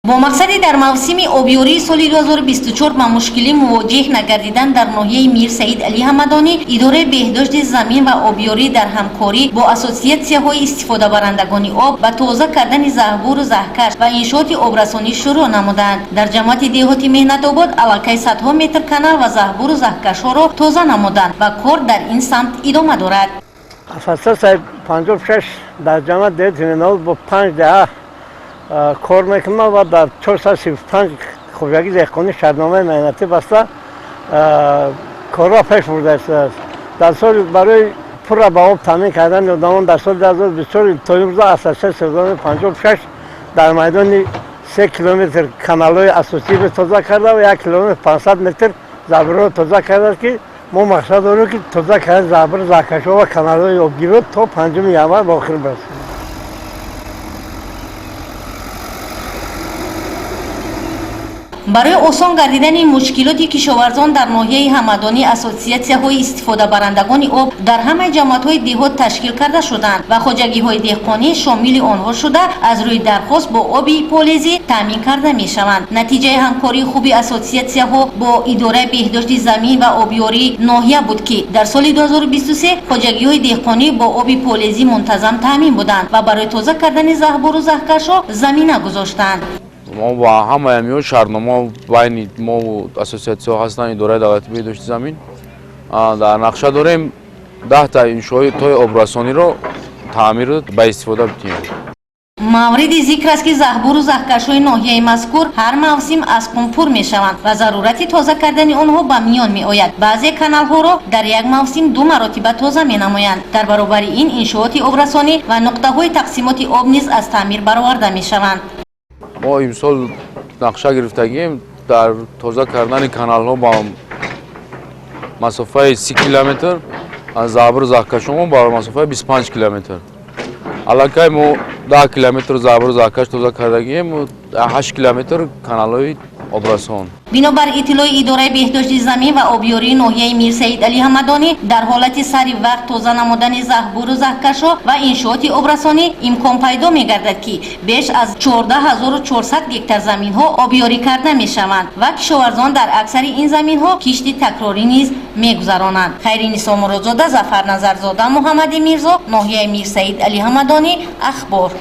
با مقصدی در موسم آبیاری سال 2024 با مشکلی مواجه نگردیدن در ناحیه میر سعید علی همدانی، اداره بهداشت زمین و آبیاری در همکاری با اسوسیاسیون‌های استفاده برندگان آب و تازه کردن زهبور و زهکش و انشاءات آبرسانی شروع نمودند. در جماعت دهاتی مهنت آباد علاقه صدها متر کانال و زهبور و زهکش‌ها را تازه نمودند و کار در این سمت ادامه دارد. اساساً 56 در جماعت دهاتی مهنت آباد با 5 دهه کار میکنم و در 435 خوبیگی دهقانی شرطنامه مهنتی بسته کار را پیش برده است. در سال برای پر به آب تامین کردن اقدامان در سال 2024 تا امروز اساساً 56 در میدان 3 کیلومتر کانال‌های اساسی را تازه کرده و 1 کیلومتر 500 متر زهبور را تازه کرده که ما مقصد داریم که تازه کردن زهبور، زهکش‌ها و کانال‌های آبگیری تا 5 ینور به آخر برسیم. برای آسان گردیدن این مشکلاتی کشاورزان در ناحیه همدانی اسوسیاسیون‌های استفاده برندگان آب در همه جماعت‌های دهات تشکیل کرده شدند و خواجگی‌های دهقانی شامل آنها شده از روی درخواست با آبی پالیزی تامین کرده می‌شوند. نتیجه همکاری خوبی اسوسیاسیون‌ها با اداره بهداشت زمین و آبیاری ناحیه بود که در سال 2023 خواجگی‌های دهقانی با آبی پالیزی منتظم تامین بودند و برای تازه کردن زهبور و زهکش‌ها زمینه گذاشتند. ما با همه میون شرطنامه بین ما و اسوسیاسیون هستن اداره دولتی بهداشت زمین در نقشه داریم 10 تا انشاءات آبرسانی رو تعمیر به استفاده بتیم. مورد ذکر است که زهبور و زهکش‌های ناحیه مذکور هر موسم از پمپ پر می‌شوند و ضرورت تازه کردن آنها به میان می‌آید. بعضی کانال‌ها را در یک موسم 2 مرتبه تازه می‌نمایند. در برابر این انشاءات آبرسانی و نقطه‌های تقسیمات آب نیز از تعمیر برآورده می‌شوند. ما امسال نقشه گرفتگیم در تازه کردن کانال ها با مسافه 30 کیلومتر از زهبور زهکش ما با مسافه 25 کیلومتر. علاقه ما 10 کیلومتر زهبور زهکش تازه کردگیم و 8 کیلومتر کانال های آبرسان. بنابر اطلاع اداره بهداشت زمین و آبیاری ناحیه میر سعید علی همدانی در حالت سری وقت تازه نمودن زهبور و زهکش‌ها و انشاءات آبرسانی امکان پیدا می‌گردد که بیش از 14400 گکتار زمین‌ها آبیاری کرده می‌شوند و کشاورزان در اکثر این زمین‌ها کشت تکراری نیز می‌گذرانند. خیرنسا مرادزاده، ظفر نظرزاده، محمد میرزا، ناحیه میر سعید علی همدانی، اخبار.